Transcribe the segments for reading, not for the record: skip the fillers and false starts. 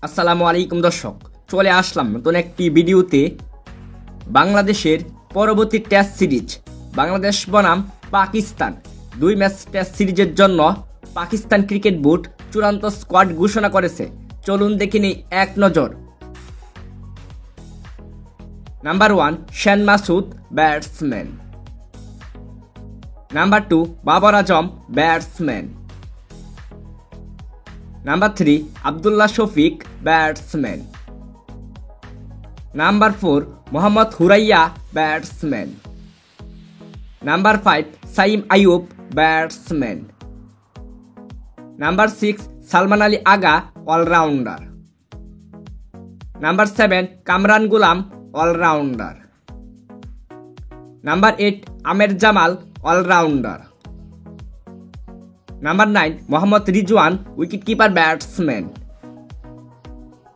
আসসালামু আলাইকুম দর্শক, চলে আসলাম নতুন একটি ভিডিওতে। বাংলাদেশের পরবর্তী টেস্ট সিরিজ বাংলাদেশ বনাম পাকিস্তান 2 ম্যাচ টেস্ট সিরিজের জন্য পাকিস্তান ক্রিকেট বোর্ড চূড়ান্ত স্কোয়াড ঘোষণা করেছে। চলুন দেখে নিই এক নজর। Number 1 Shan Masood, batsman. Number 2 Babar Azam, batsman. Number 3 Abdullah Shafique, batsman. Number 4 Mohammad Huraira, batsman. Number 5 Saim Ayub, batsman. Number 6 Salman Ali Agha, allrounder. Number 7 Kamran Ghulam, allrounder. Number 8 Aamer Jamal, allrounder. Number 9 Mohammad Rizwan, wicketkeeper, batsman.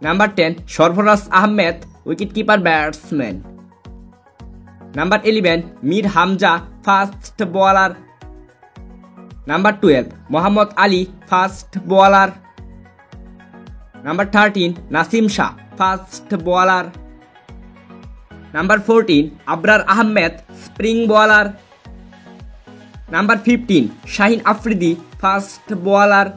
Number 10 Sarfaraz Ahmed, wicketkeeper, batsman. Number 11 Mir Hamza, fast bowler. Number 12 Mohammad Ali, fast bowler. Number 13 Naseem Shah, fast bowler. Number 14 Abrar Ahmed, spring bowler. Number 15 Shaheen Afridi, fast bowler.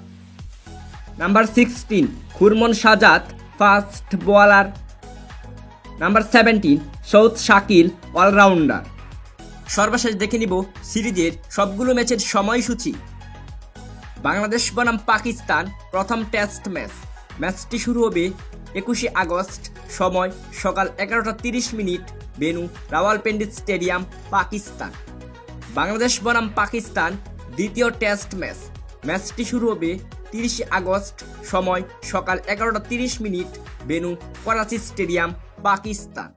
Number 16 Khurram Shahzad, fast bowler. Number 17 Saud Shakeel, allrounder. সর্বশেষ দেখে নিব সিরিজের সবগুলো ম্যাচের সময়সূচি। বাংলাদেশ বনাম পাকিস্তান প্রথম test match. ম্যাচটি শুরু হবে 21 আগস্ট, সময় সকাল 11:30। Venue Rawalpindi stadium, Pakistan. বাংলাদেশ বনাম পাকিস্তান দ্বিতীয় টেস্ট ম্যাচ। ম্যাচটি শুরু হবে 30 আগস্ট, সময় সকাল 11:30। Venue Karachi stadium, Pakistan.